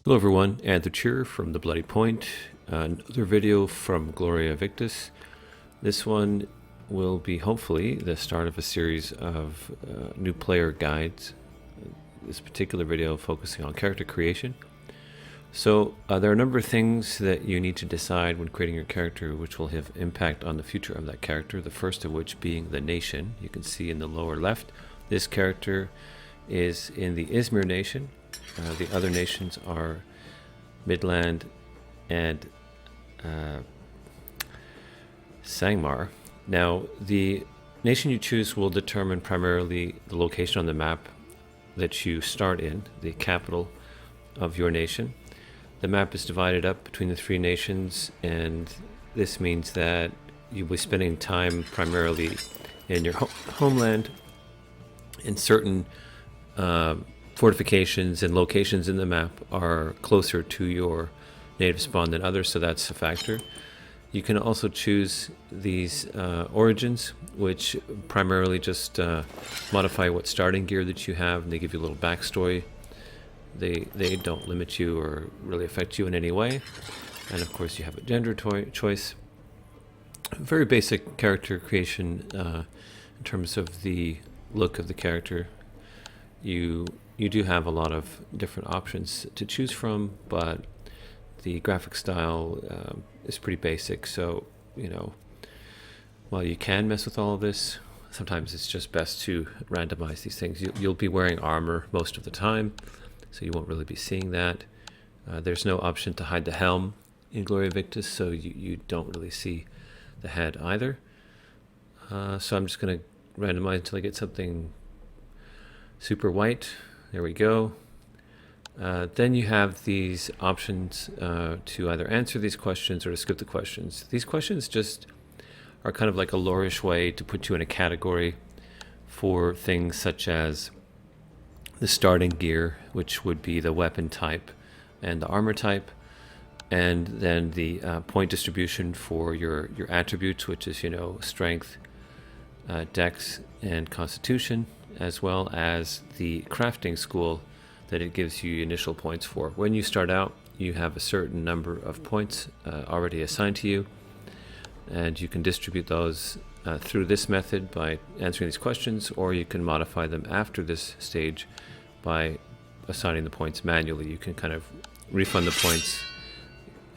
Hello everyone, Anthony here from The Bloody Point. Another video from Gloria Victis. This one will be hopefully the start of a series of new player guides. This particular video focusing on character creation. So there are a number of things that you need to decide when creating your character which will have impact on the future of that character. The first of which being the nation. You can see in the lower left, this character is in the Izmir nation. The other nations are Midland and Sangmar. Now, the nation you choose will determine primarily the location on the map that you start in, the capital of your nation. The map is divided up between the three nations, and this means that you'll be spending time primarily in your homeland, in certain fortifications and locations in the map are closer to your native spawn than others, so that's a factor. You can also choose these origins, which primarily just modify what starting gear that you have, and they give you a little backstory. They don't limit you or really affect you in any way. And of course you have a gender choice. Very basic character creation in terms of the look of the character. You do have a lot of different options to choose from, but the graphic style is pretty basic. So, while you can mess with all of this, sometimes it's just best to randomize these things. You'll be wearing armor most of the time, so you won't really be seeing that. There's no option to hide the helm in Gloria Victis, so you don't really see the head either. So I'm just going to randomize until I get something super white. There we go. Then you have these options to either answer these questions or to skip the questions. These questions just are kind of like a lore-ish way to put you in a category for things such as the starting gear, which would be the weapon type and the armor type, and then the point distribution for your attributes, which is strength, dex, and constitution, as well as the crafting school that it gives you initial points for. When you start out, you have a certain number of points already assigned to you, and you can distribute those through this method by answering these questions, or you can modify them after this stage by assigning the points manually. You can kind of refund the points.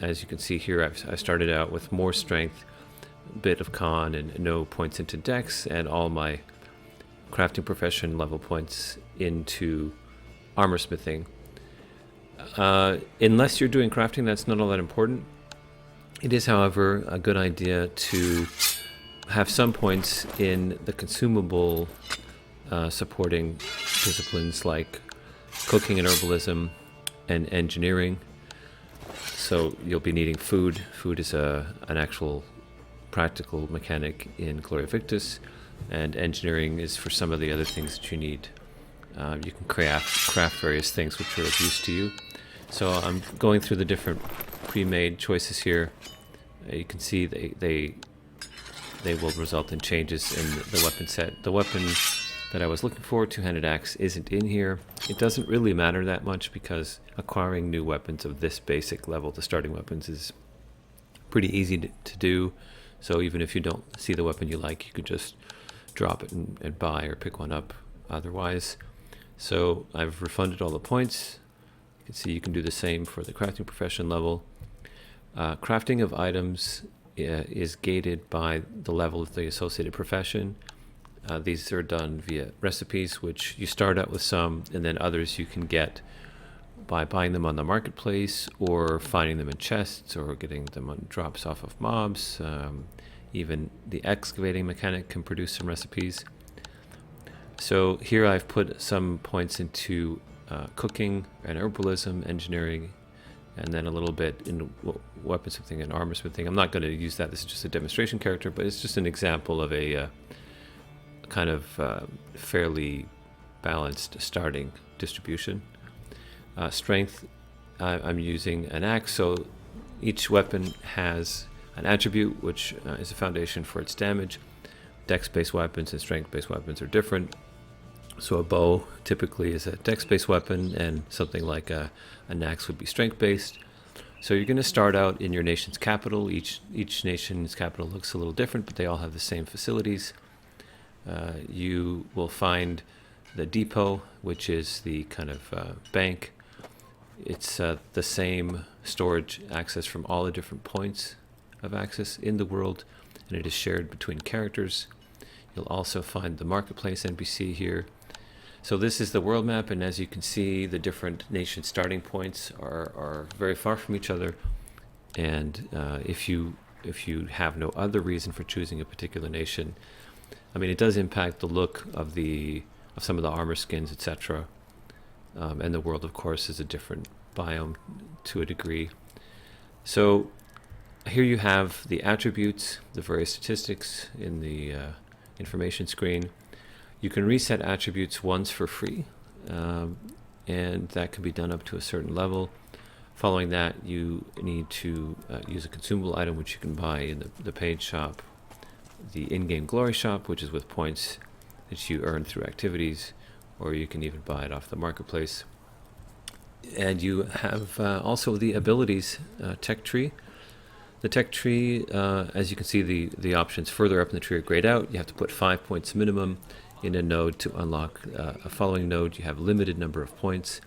As you can see here, I started out with more strength, a bit of con, and no points into dex, and all my crafting profession level points into armor smithing. Unless you're doing crafting, that's not all that important. It is, however, a good idea to have some points in the consumable supporting disciplines like cooking and herbalism and engineering. So you'll be needing food. Food is an actual practical mechanic in Gloria Victis, and engineering is for some of the other things that you need. You can craft various things which are of use to you. So I'm going through the different pre-made choices here. You can see they will result in changes in the weapon set. The weapon that I was looking for, two-handed axe, isn't in here. It doesn't really matter that much because acquiring new weapons of this basic level, the starting weapons, is pretty easy to do. So even if you don't see the weapon you like, you could just drop it and buy or pick one up otherwise. So I've refunded all the points. You can see you can do the same for the crafting profession level. Crafting of items is gated by the level of the associated profession. These are done via recipes, which you start out with some, and then others you can get by buying them on the marketplace or finding them in chests or getting them on drops off of mobs. Even the excavating mechanic can produce some recipes. So here I've put some points into cooking and herbalism, engineering, and then a little bit in weaponsmithing and armor smithing. I'm not going to use that. This is just a demonstration character, but it's just an example of a kind of fairly balanced starting distribution. Strength, I'm using an axe, so each weapon has an attribute which is a foundation for its damage. Dex-based weapons and strength-based weapons are different. So a bow typically is a dex-based weapon, and something like an axe would be strength-based. So you're going to start out in your nation's capital. Each nation's capital looks a little different, but they all have the same facilities. You will find the depot, which is the kind of bank. It's the same storage access from all the different points of access in the world, and it is shared between characters. You'll also find the marketplace NPC here. So this is the world map, and as you can see, the different nation starting points are very far from each other. And if you have no other reason for choosing a particular nation, I mean, it does impact the look of some of the armor skins, etc. And the world, of course, is a different biome to a degree. So here you have the attributes, the various statistics in the information screen. You can reset attributes once for free, and that can be done up to a certain level. Following that, you need to use a consumable item, which you can buy in the paid shop, the in-game glory shop, which is with points that you earn through activities, or you can even buy it off the marketplace. And you have also the abilities tech tree. The tech tree, as you can see, the options further up in the tree are grayed out. You have to put 5 points minimum in a node to unlock a following node. You have a limited number of points.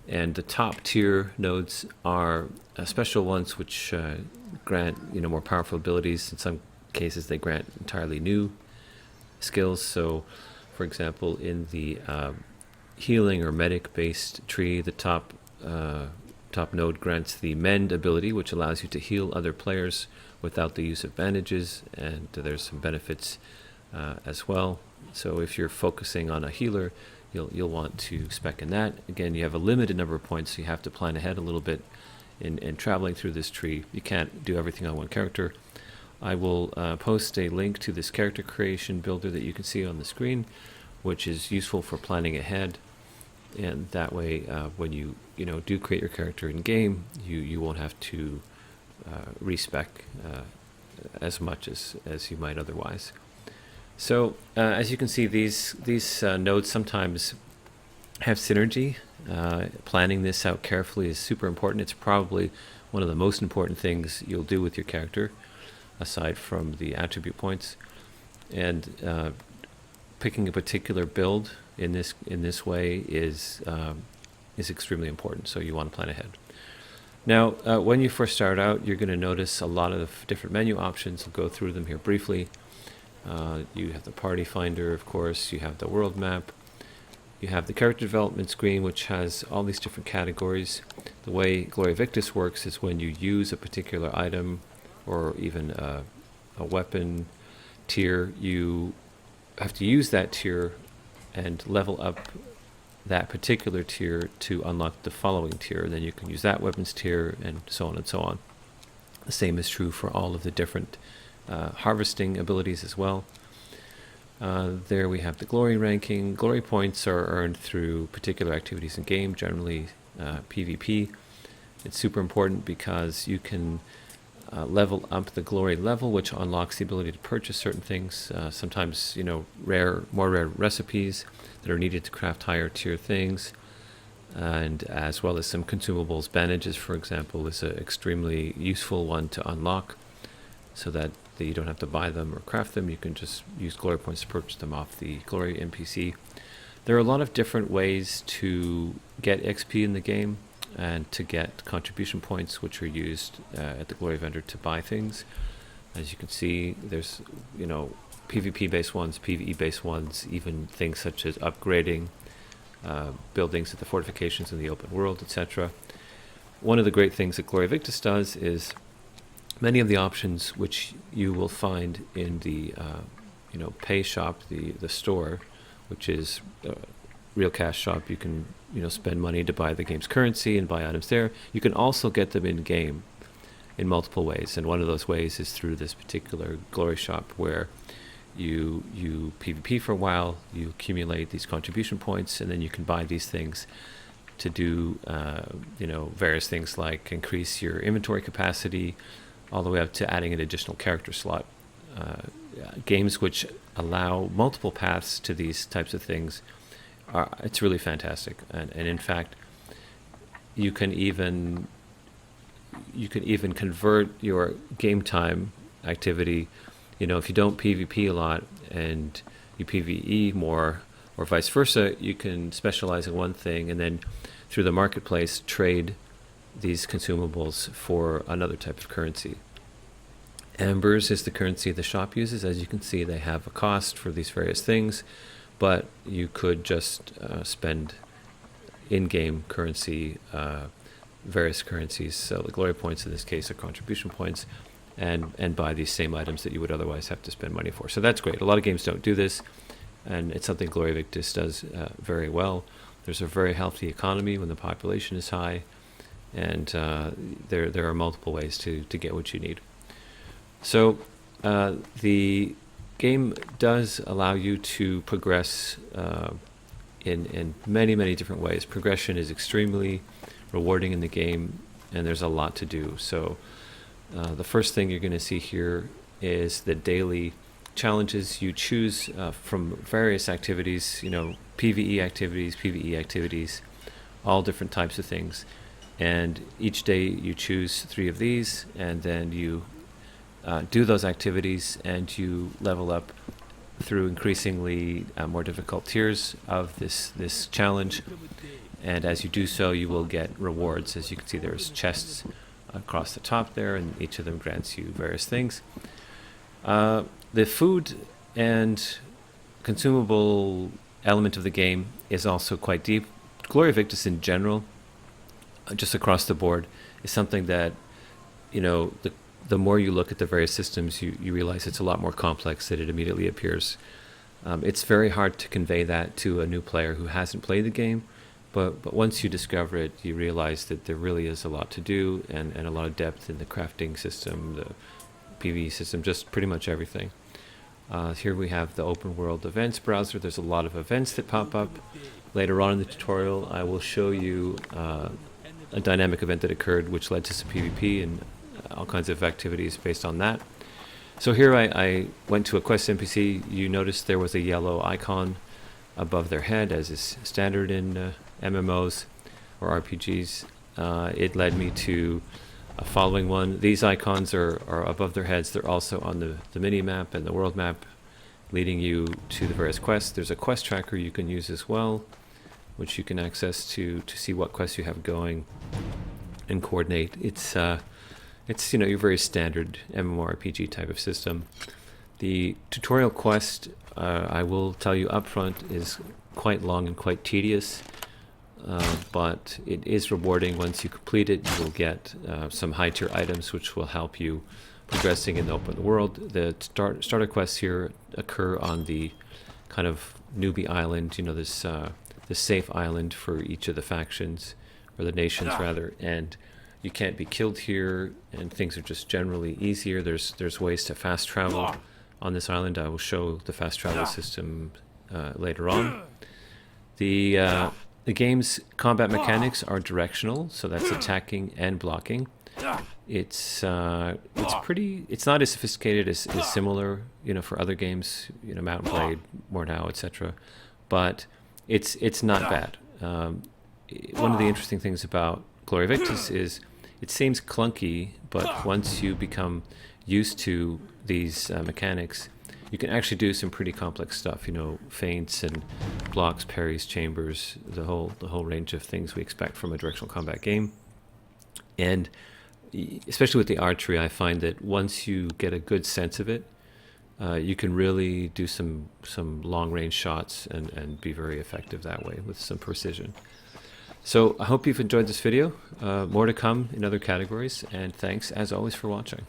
And the top tier nodes are special ones which grant more powerful abilities. In some cases, they grant entirely new skills. So, for example, in the healing or medic-based tree, the top node grants the Mend ability, which allows you to heal other players without the use of bandages, and there's some benefits as well. So if you're focusing on a healer, you'll want to spec in that. Again, you have a limited number of points, so you have to plan ahead a little bit in traveling through this tree. You can't do everything on one character. I will post a link to this character creation builder that you can see on the screen, which is useful for planning ahead. And that way, when you do create your character in game, you won't have to respec as much as you might otherwise. So as you can see, these nodes sometimes have synergy. Planning this out carefully is super important. It's probably one of the most important things you'll do with your character, aside from the attribute points. And picking a particular build in this way is extremely important. So you want to plan ahead. Now, when you first start out, you're going to notice a lot of different menu options. I'll go through them here briefly. You have the party finder, of course. You have the world map. You have the character development screen, which has all these different categories. The way Gloria Victis works is when you use a particular item or even a weapon tier, you have to use that tier and level up that particular tier to unlock the following tier. Then you can use that weapons tier, and so on and so on. The same is true for all of the different harvesting abilities as well. There we have the glory ranking. Glory points are earned through particular activities in game, generally PvP. It's super important because you can level up the glory level, which unlocks the ability to purchase certain things. Sometimes, more rare recipes that are needed to craft higher tier things, and as well as some consumables. Bandages, for example, is an extremely useful one to unlock, so that you don't have to buy them or craft them. You can just use glory points to purchase them off the glory NPC. There are a lot of different ways to get XP in the game and to get contribution points, which are used at the glory vendor to buy things. As you can see, there's PvP based ones, PvE based ones, even things such as upgrading buildings at the fortifications in the open world, etc. One of the great things that Gloria Victis does is many of the options which you will find in the pay shop, the store, which is real cash shop. You can spend money to buy the game's currency and buy items there. You can also get them in game in multiple ways, and one of those ways is through this particular glory shop, where you PvP for a while, you accumulate these contribution points, and then you can buy these things to do various things like increase your inventory capacity, all the way up to adding an additional character slot. Games which allow multiple paths to these types of things it's really fantastic. And in fact, you can even convert your game time activity. You know, if you don't PvP a lot and you PvE more, or vice versa, you can specialize in one thing and then through the marketplace trade these consumables for another type of currency. Ambers is the currency the shop uses. As you can see, they have a cost for these various things, but you could just spend in-game currency, various currencies, so the glory points in this case are contribution points, and buy these same items that you would otherwise have to spend money for. So that's great. A lot of games don't do this, and it's something Gloria Victis does very well. There's a very healthy economy when the population is high, and there are multiple ways to get what you need. So the game does allow you to progress in many different ways. Progression is extremely rewarding in the game, and there's a lot to do. So the first thing you're going to see here is the daily challenges. You choose from various activities, you know, PvE activities, all different types of things. And each day you choose 3 of these, and then you do those activities, and you level up through increasingly more difficult tiers of this challenge. And as you do so, you will get rewards. As you can see, there's chests across the top there, and each of them grants you various things. The food and consumable element of the game is also quite deep. Gloria Victis in general, just across the board, is something that, you know, the more you look at the various systems, you realize it's a lot more complex than it immediately appears. It's very hard to convey that to a new player who hasn't played the game, but once you discover it, you realize that there really is a lot to do, and a lot of depth in the crafting system, the PvE system, just pretty much everything. Here we have the open world events browser. There's a lot of events that pop up. Later on in the tutorial, I will show you a dynamic event that occurred which led to some PvP and all kinds of activities based on that. So here I went to a quest NPC. You notice there was a yellow icon above their head, as is standard in MMOs or RPGs. It led me to a following one. These icons are above their heads. They're also on the mini map and the world map, leading you to the various quests. There's a quest tracker you can use as well, which you can access to see what quests you have going and coordinate. It's you know, your very standard MMORPG type of system. The tutorial quest, I will tell you up front, is quite long and quite tedious, but it is rewarding. Once you complete it, you will get some high tier items which will help you progressing in the open world. The starter quests here occur on the kind of newbie island, you know, this safe island for each of the factions, or the nations rather, and you can't be killed here, and things are just generally easier. There's ways to fast travel on this island. I will show the fast travel system later on. The game's combat mechanics are directional, so that's attacking and blocking. It's not as sophisticated as similar, you know, for other games, you know, Mount & Blade, Mordhau, etc. But it's not bad. One of the interesting things about Gloria Victis is it seems clunky, but once you become used to these mechanics, you can actually do some pretty complex stuff. You know, feints and blocks, parries, chambers, the whole range of things we expect from a directional combat game. And especially with the archery, I find that once you get a good sense of it, you can really do some long-range shots and be very effective that way with some precision. So I hope you've enjoyed this video. More to come in other categories, and thanks as always for watching.